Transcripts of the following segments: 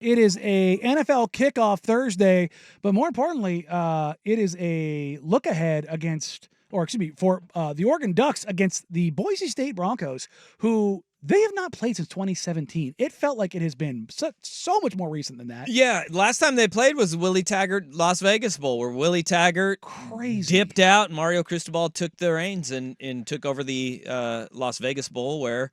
It is a NFL kickoff Thursday, but more importantly, it is a look ahead for the Oregon Ducks against the Boise State Broncos, who they have not played since 2017. It felt like it has been so much more recent than that. Yeah, last time they played was Willie Taggart Las Vegas Bowl, where Willie Taggart dipped out and Mario Cristobal took the reins and took over the Las Vegas Bowl, where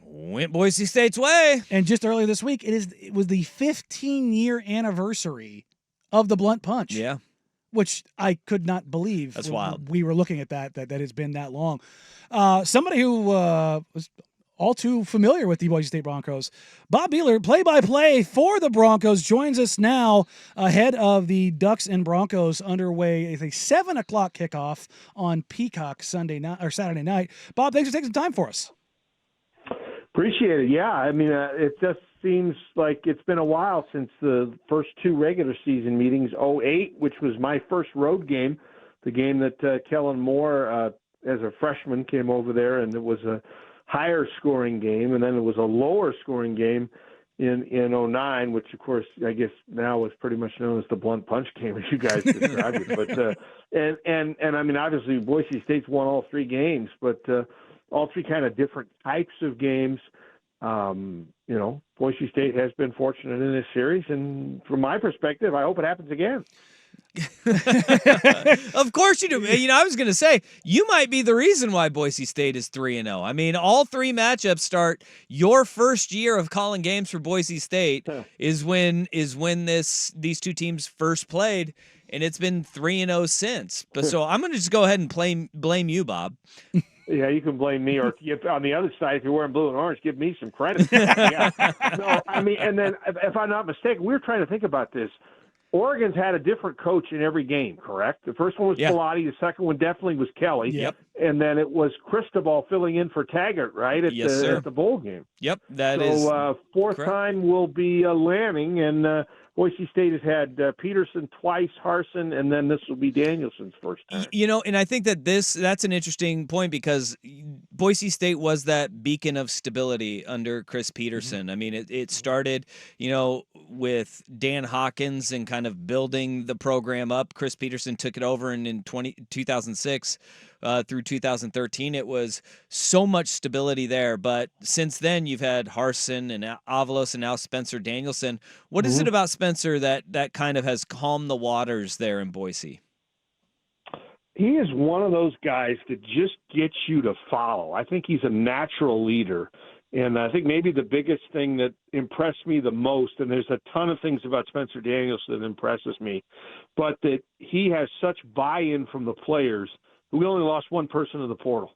went Boise State's way. And just earlier this week, it was the 15-year anniversary of the blunt punch. Yeah. Which I could not believe. That's wild. We were looking at that has been that long. Somebody who was all too familiar with the Boise State Broncos, Bob Behler, play-by-play for the Broncos, joins us now ahead of the Ducks and Broncos underway. It's a 7 o'clock kickoff on Peacock Saturday night. Bob, thanks for taking some time for us. Appreciate it. Yeah, I mean, it just seems like it's been a while since the first two regular season meetings. 2008, which was my first road game, the game that Kellen Moore, as a freshman, came over there, and it was a higher scoring game, and then it was a lower scoring game in 2009, which of course I guess now is pretty much known as the blunt punch game, as you guys described it. But and I mean, obviously Boise State's won all three games, but all three kind of different types of games. Boise State has been fortunate in this series, and from my perspective, I hope it happens again. Of course you do. I was going to say, you might be the reason why Boise State is 3-0. I mean, all three matchups start your first year of calling games for Boise State is when these two teams first played, and it's been 3-0 since. But so I'm going to just go ahead and blame you, Bob. Yeah, you can blame me, or on the other side, if you're wearing blue and orange, give me some credit. Yeah. No, I mean, and then if I'm not mistaken, we were trying to think about this. Oregon's had a different coach in every game, correct? The first one was Pilati. The second one definitely was Kelly. Yep. And then it was Cristobal filling in for Taggart, right, at the bowl game. Yep, that is fourth correct. time will be Lanning, and Boise State has had Peterson twice, Harsin, and then this will be Danielson's first time. And I think that that's an interesting point because Boise State was that beacon of stability under Chris Peterson. Mm-hmm. I mean, it started, with Dan Hawkins and kind of building the program up. Chris Peterson took it over, and in 2006 through 2013, it was so much stability there. But since then, you've had Harsin and Avalos and now Spencer Danielson. What is it about Spencer that kind of has calmed the waters there in Boise? He is one of those guys that just gets you to follow. I think he's a natural leader. And I think maybe the biggest thing that impressed me the most, and there's a ton of things about Spencer Danielson that impresses me, but that he has such buy-in from the players. We only lost one person in the portal.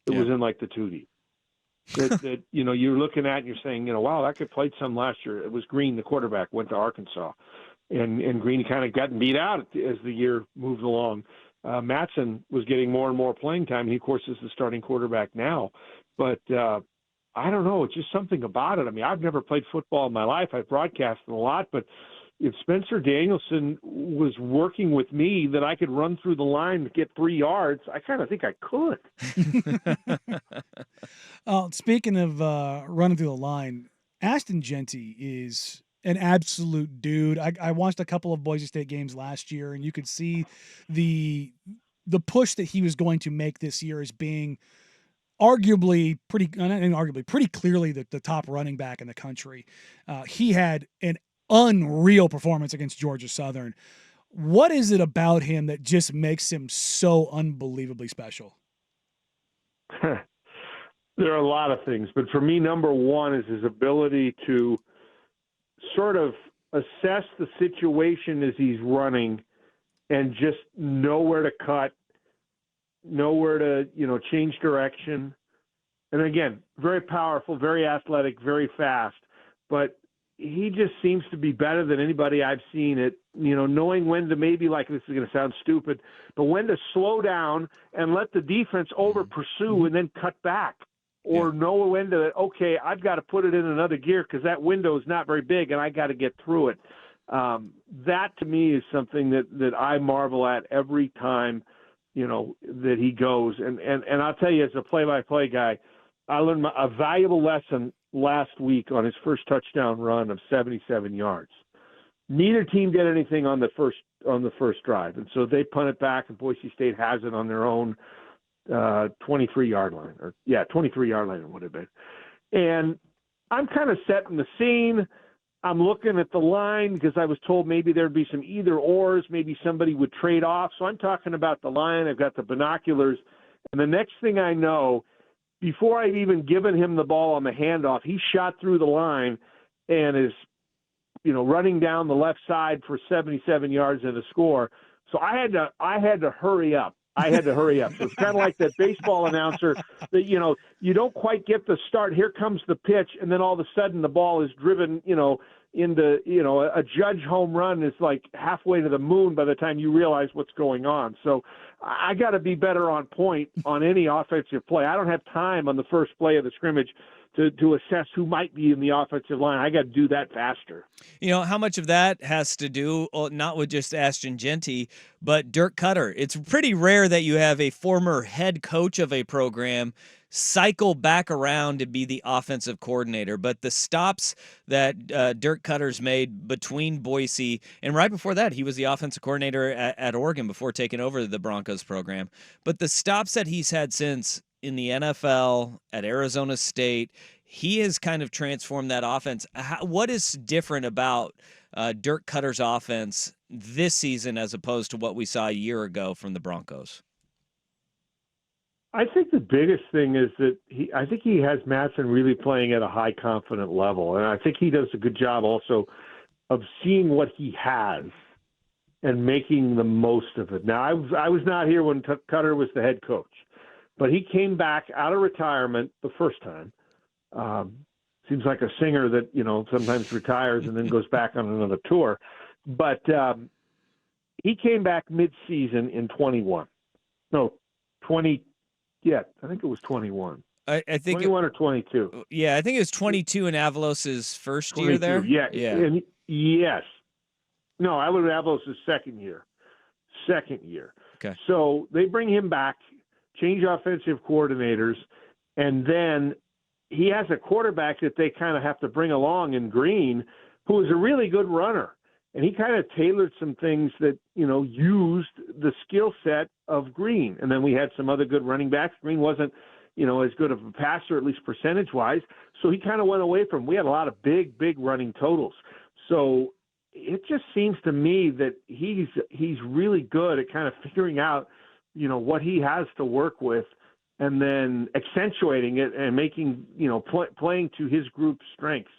It was in like the 2 deep. That you're looking at and you're saying, wow, that kid played some last year. It was Green, the quarterback, went to Arkansas. And Green kind of got beat out as the year moved along. Matson was getting more and more playing time. He, of course, is the starting quarterback now. But I don't know. It's just something about it. I mean, I've never played football in my life. I've broadcasted a lot. But if Spencer Danielson was working with me that I could run through the line to get 3 yards, I kind of think I could. Speaking of running through the line, Ashton Jeanty is an absolute dude. I watched a couple of Boise State games last year, and you could see the push that he was going to make this year as being pretty clearly the top running back in the country. He had an unreal performance against Georgia Southern. What is it about him that just makes him so unbelievably special? There are a lot of things, but for me, number one is his ability to sort of assess the situation as he's running and just know where to cut, know where to, change direction. And again, very powerful, very athletic, very fast, but he just seems to be better than anybody I've seen at, knowing when to maybe, like, this is going to sound stupid, but when to slow down and let the defense over pursue and then cut back. Or know when to, okay, I've got to put it in another gear because that window is not very big and I got to get through it. That to me is something that I marvel at every time, that he goes. And I'll tell you, as a play-by-play guy, I learned a valuable lesson last week on his first touchdown run of 77 yards. Neither team did anything on the first drive, and so they punt it back, and Boise State has it on their own 23-yard line, 23-yard line it would have been. And I'm kind of setting the scene. I'm looking at the line because I was told maybe there'd be some either ors, maybe somebody would trade off. So I'm talking about the line. I've got the binoculars, and the next thing I know, before I've even given him the ball on the handoff, he shot through the line and is, running down the left side for 77 yards and a score. So I had to hurry up. So it's kind of like that baseball announcer that, you don't quite get the start. Here comes the pitch. And then all of a sudden the ball is driven, into, a Judge home run is like halfway to the moon by the time you realize what's going on. So I got to be better on point on any offensive play. I don't have time on the first play of the scrimmage to assess who might be in the offensive line. I got to do that faster. How much of that has to do not with just Ashton Jeanty, but Dirk Cutter. It's pretty rare that you have a former head coach of a program cycle back around to be the offensive coordinator. But the stops that Dirk Cutter's made between Boise, and right before that, he was the offensive coordinator at Oregon before taking over the Broncos program. But the stops that he's had since in the NFL, at Arizona State, he has kind of transformed that offense. What is different about Dirk Cutter's offense this season as opposed to what we saw a year ago from the Broncos? I think the biggest thing is that I think he has Mattson really playing at a high confident level. And I think he does a good job also of seeing what he has and making the most of it. Now, I was not here when Cutter was the head coach, but he came back out of retirement the first time. Seems like a singer that, sometimes retires and then goes back on another tour. But he came back mid-season in 21. No, 20. Yeah, I think it was 21. I think 21 or 22. Yeah, I think it was 22 in Avalos' first 22, year there. Yeah. Yeah. Yes. No, I would have Avalos' second year. Okay. So they bring him back, change offensive coordinators, and then he has a quarterback that they kind of have to bring along in Green, who is a really good runner. And he kind of tailored some things that, used the skill set of Green. And then we had some other good running backs. Green wasn't, as good of a passer, at least percentage-wise. So he kind of went away from him. We had a lot of big running totals. So it just seems to me that he's really good at kind of figuring out, what he has to work with and then accentuating it and making, playing to his group's strengths.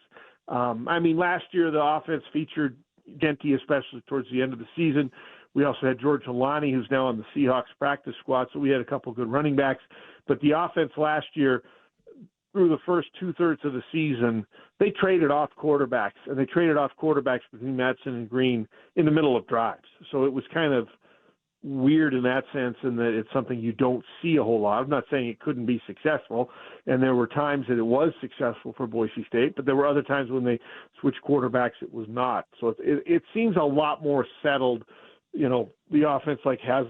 Last year the offense featured Jeanty, especially towards the end of the season. We also had George Alani, who's now on the Seahawks practice squad, so we had a couple good running backs. But the offense last year, through the first two-thirds of the season, they traded off quarterbacks, and they traded off quarterbacks between Mattson and Green in the middle of drives. So it was kind of weird in that sense, in that it's something you don't see a whole lot. I'm not saying it couldn't be successful, and there were times that it was successful for Boise State, but there were other times when they switched quarterbacks it was not. So it seems a lot more settled. The offense has,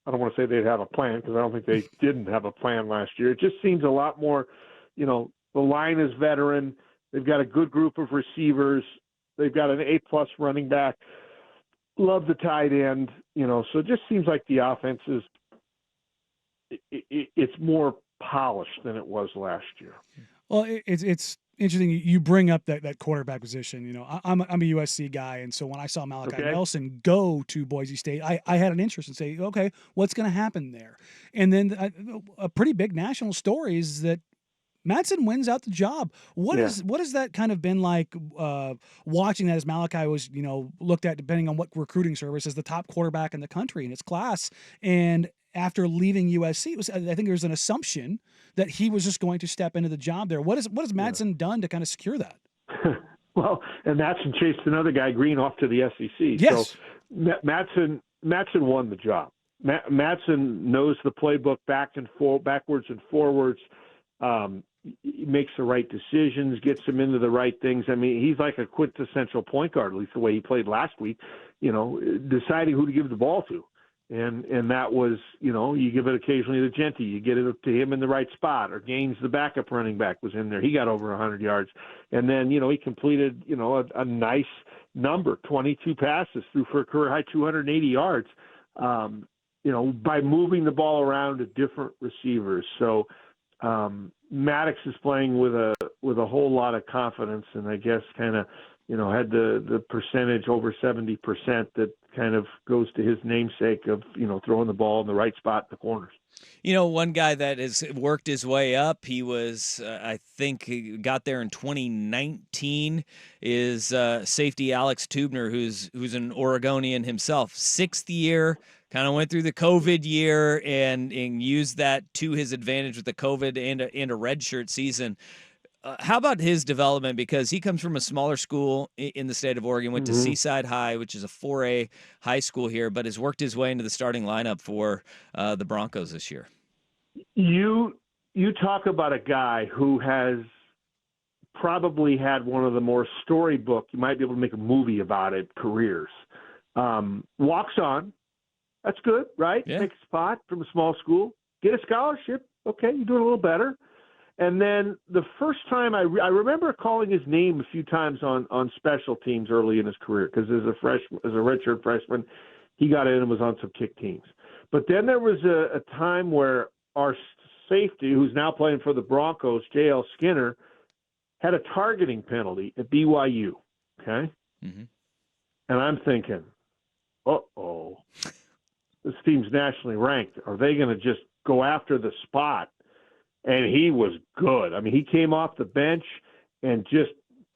I don't want to say they'd have a plan, because I don't think they didn't have a plan last year. It just seems a lot more, the line is veteran. They've got a good group of receivers. They've got an A+ running back. Love the tight end, so it just seems like the offense is it's more polished than it was last year. Well, it's interesting you bring up that quarterback position. I'm a USC guy, and so when I saw Malachi Nelson go to Boise State, I had an interest in saying, okay, what's going to happen there? And then a pretty big national story is that Mattson wins out the job. What has that kind of been like watching that, as Malachi was, looked at, depending on what recruiting service, as the top quarterback in the country in his class. And after leaving USC, I think there was an assumption that he was just going to step into the job there. What has Mattson done to kind of secure that? Well, and Mattson chased another guy, Green, off to the SEC. Yes. So Mattson won the job. Mattson knows the playbook backwards and forwards. He makes the right decisions, gets them into the right things. He's like a quintessential point guard, at least the way he played last week, deciding who to give the ball to. And that was, you give it occasionally to Jeanty. You get it to him in the right spot. Or Gaines, the backup running back, was in there. He got over 100 yards. And then, he completed, a nice number, 22 passes, threw for a career high 280 yards, by moving the ball around to different receivers. So Maddox is playing with a whole lot of confidence, and I guess kind of, had the percentage over 70% that kind of goes to his namesake of, throwing the ball in the right spot in the corners. One guy that has worked his way up, he was, I think he got there in 2019, is safety Alex Teubner, who's an Oregonian himself. 6th year, kind of went through the COVID year and used that to his advantage with the COVID and a redshirt season. How about his development? Because he comes from a smaller school in the state of Oregon, went to Seaside High, which is a 4A high school here, but has worked his way into the starting lineup for the Broncos this year. You talk about a guy who has probably had one of the more storybook, you might be able to make a movie about it, careers. Walks on. That's good, right? Yeah. Take a spot from a small school. Get a scholarship. Okay, you're doing a little better. And then the first time I remember calling his name a few times on special teams early in his career, because as a redshirt freshman, he got in and was on some kick teams. But then there was a time where our safety, who's now playing for the Broncos, J.L. Skinner, had a targeting penalty at BYU. Okay, and I'm thinking, uh-oh, this team's nationally ranked. Are they going to just go after the spot? And he was good. I mean, he came off the bench and just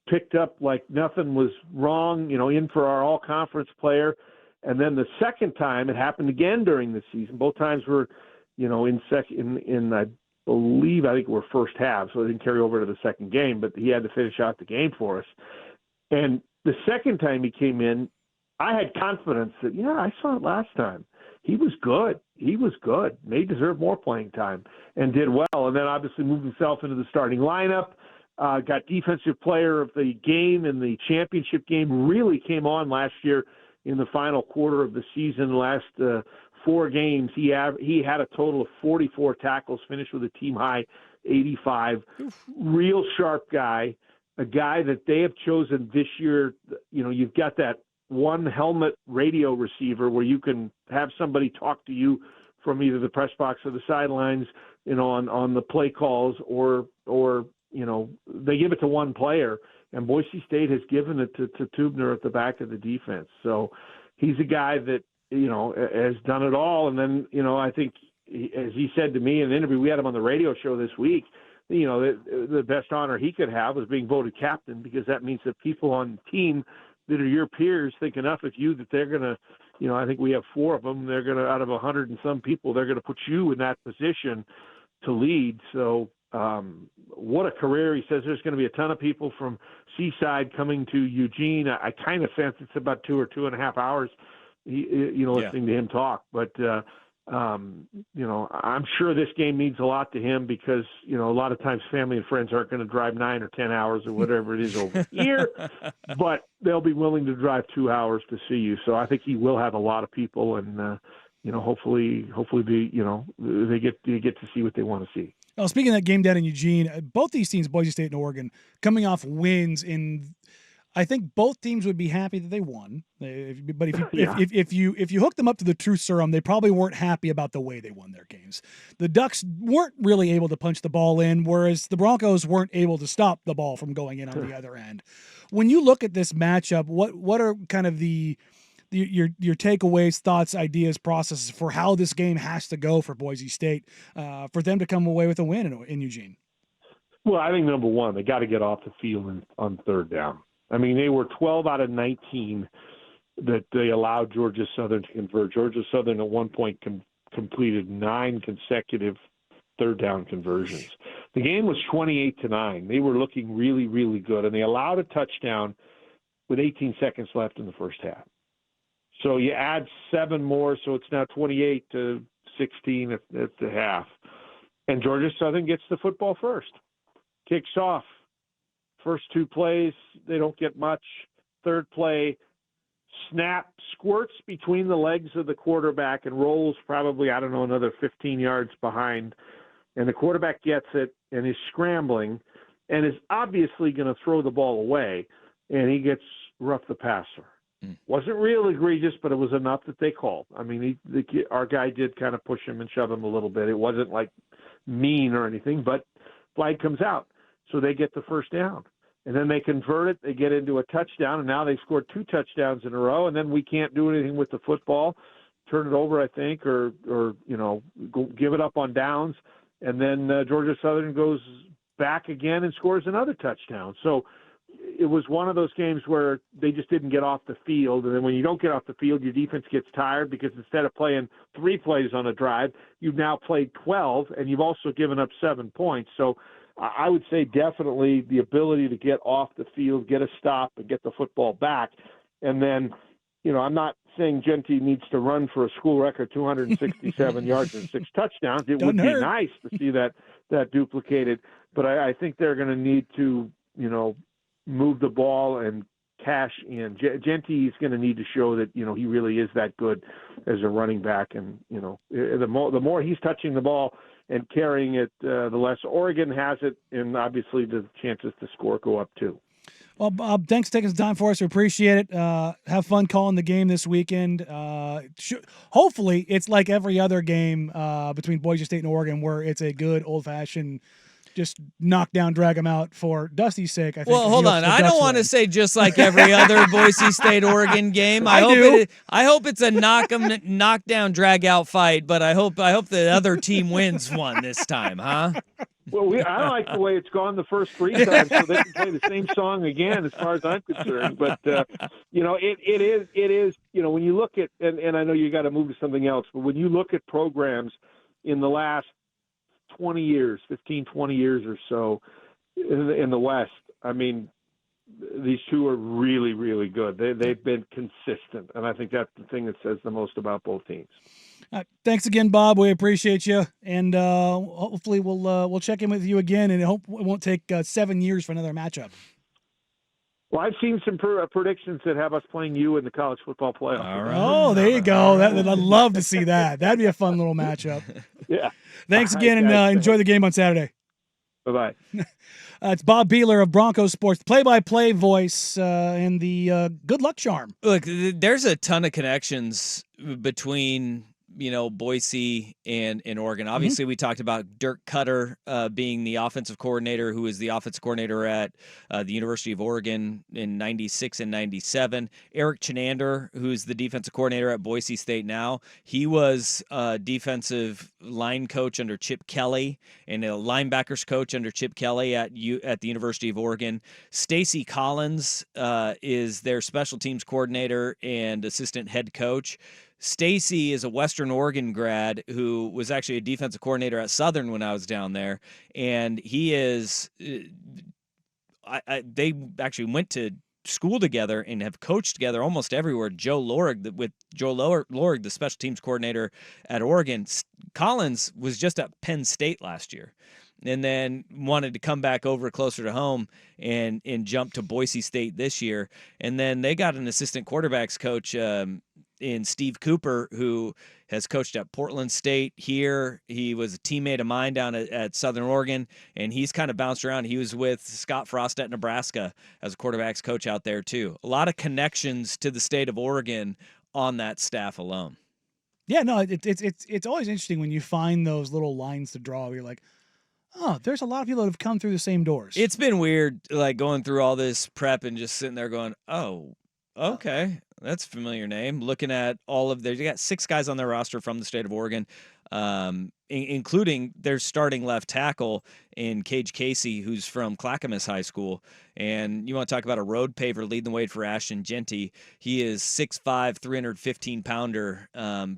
picked up like nothing was wrong, in for our all-conference player. And then the second time, it happened again during the season. Both times were, in I think we're first half, so it didn't carry over to the second game, but he had to finish out the game for us. And the second time he came in, I had confidence that, I saw it last time. He was good. May deserve more playing time and did well. And then obviously moved himself into the starting lineup, got defensive player of the game in the championship game, really came on last year in the final quarter of the season. Last 4 games, he had a total of 44 tackles, finished with a team high 85. Real sharp guy, a guy that they have chosen this year. You've got that one helmet radio receiver where you can have somebody talk to you from either the press box or the sidelines, on the play calls, or they give it to one player, and Boise State has given it to Teubner at the back of the defense. So he's a guy that, has done it all. And then, I think as he said to me in an interview, we had him on the radio show this week, the best honor he could have was being voted captain, because that means that people on the team that are your peers think enough of you that they're going to, I think we have 4 of them. They're going to, out of 100 and some people, they're going to put you in that position to lead. So what a career. He says there's going to be a ton of people from Seaside coming to Eugene. I kind of sense it's about 2 or 2.5 hours, listening to him talk. But, I'm sure this game means a lot to him because, a lot of times family and friends aren't going to drive 9 or 10 hours or whatever it is over here, but they'll be willing to drive 2 hours to see you. So I think he will have a lot of people, and, hopefully they get to see what they want to see. Well, speaking of that game down in Eugene, both these teams, Boise State and Oregon, coming off wins in, I think both teams would be happy that they won. But if you hook them up to the truth serum, they probably weren't happy about the way they won their games. The Ducks weren't really able to punch the ball in, whereas the Broncos weren't able to stop the ball from going in on the other end. When you look at this matchup, what are kind of your takeaways, thoughts, ideas, processes for how this game has to go for Boise State for them to come away with a win in Eugene? Well, I think number one, they got to get off the field on third down. I mean, they were 12 out of 19 that they allowed Georgia Southern to convert. Georgia Southern at one point completed 9 consecutive third down conversions. The game was 28-9. They were looking really, really good, and they allowed a touchdown with 18 seconds left in the first half. So you add 7 more, so it's now 28-16 at the half. And Georgia Southern gets the football first. Kicks off. First 2 plays, they don't get much. Third play, snap squirts between the legs of the quarterback and rolls probably, I don't know, another 15 yards behind. And the quarterback gets it and is scrambling and is obviously going to throw the ball away, and he gets rough the passer. Wasn't real egregious, but it was enough that they called. I mean, our guy did kind of push him and shove him a little bit. It wasn't like mean or anything, but flag comes out. So they get the first down. And then they convert it. They get into a touchdown, and now they've scored 2 touchdowns in a row, and then we can't do anything with the football, turn it over, I think, or give it up on downs. And then Georgia Southern goes back again and scores another touchdown. So it was one of those games where they just didn't get off the field. And then when you don't get off the field, your defense gets tired because instead of playing 3 plays on a drive, you've now played 12, and you've also given up 7 points. So I would say definitely the ability to get off the field, get a stop, and get the football back. And then, I'm not saying Jeanty needs to run for a school record 267 yards and 6 touchdowns. It would be nice to see that duplicated. But I think they're going to need to, move the ball and cash in. Jeanty is going to need to show that, he really is that good as a running back. And, the more he's touching the ball and carrying it, the less Oregon has it. And obviously the chances to score go up too. Well, Bob, thanks for taking some time for us. We appreciate it. Have fun calling the game this weekend. Hopefully it's like every other game between Boise State and Oregon where it's a good old-fashioned just knock down, drag them out for Dusty's sake. I think. Well, hold on. I don't want to say just like every other Boise State Oregon game. I hope it's a knock down, drag out fight. But I hope the other team wins one this time, huh? Well, I don't like the way it's gone the first 3 times, so they can play the same song again, as far as I'm concerned. But it is. When you look at, and I know you got to move to something else, but when you look at programs in the last 20 years, 15, 20 years or so in the West, I mean, these two are really, really good. They've been consistent, and I think that's the thing that says the most about both teams. Thanks again, Bob. We appreciate you, and hopefully we'll check in with you again, and hope it won't take 7 years for another matchup. Well, I've seen some predictions that have us playing you in the college football playoff. All right. Oh, there you go. I'd love to see that. That'd be a fun little matchup. Yeah. Thanks again, and enjoy the game on Saturday. Bye-bye. It's Bob Behler of Broncos Sports, play-by-play voice, and the good luck charm. Look, there's a ton of connections between Boise and Oregon. Obviously, we talked about Dirk Cutter being the offensive coordinator, who was the offensive coordinator at the University of Oregon in 96 and 97. Eric Chinander, who's the defensive coordinator at Boise State now, he was defensive line coach under Chip Kelly and a linebackers coach under Chip Kelly at the University of Oregon. Stacy Collins is their special teams coordinator and assistant head coach. Stacy is a Western Oregon grad who was actually a defensive coordinator at Southern when I was down there, and he is. They actually went to school together and have coached together almost everywhere. Joe Lorig, the special teams coordinator at Oregon. Collins was just at Penn State last year, and then wanted to come back over closer to home and jump to Boise State this year. And then they got an assistant quarterbacks coach in Steve Cooper, who has coached at Portland State here. He was a teammate of mine down at Southern Oregon, and he's kind of bounced around. He was with Scott Frost at Nebraska as a quarterbacks coach out there too. A lot of connections to the state of Oregon on that staff alone. Yeah, no, it's always interesting when you find those little lines to draw. Where you're like, oh, there's a lot of people that have come through the same doors. It's been weird, like going through all this prep and just sitting there going, oh, okay. That's a familiar name. Looking at all of they got 6 guys on their roster from the state of Oregon, including their starting left tackle in Cage Casey, who's from Clackamas High School. And you want to talk about a road paver leading the way for Ashton Jeanty. He is 6'5", 315-pounder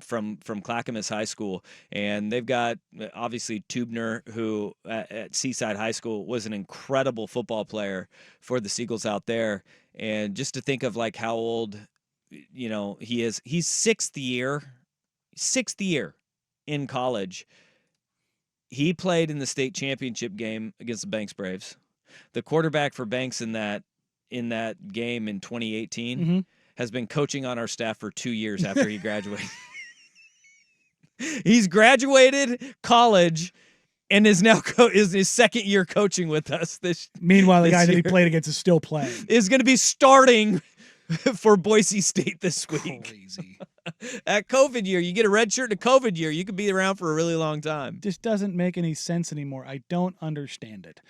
from Clackamas High School. And they've got, obviously, Teubner, who at Seaside High School was an incredible football player for the Seagulls out there. And just to think of, like, how old he is. He's sixth year in college. He played in the state championship game against the Banks Braves. The quarterback for Banks in that game in 2018 has been coaching on our staff for 2 years after he graduated. He's graduated college and is now is his second year coaching with us. Meanwhile, the this guy that he year played against is still playing. is going to be starting for Boise State this week. Crazy. At COVID year, you get a red shirt in a COVID year, you could be around for a really long time. Just doesn't make any sense anymore. I don't understand it.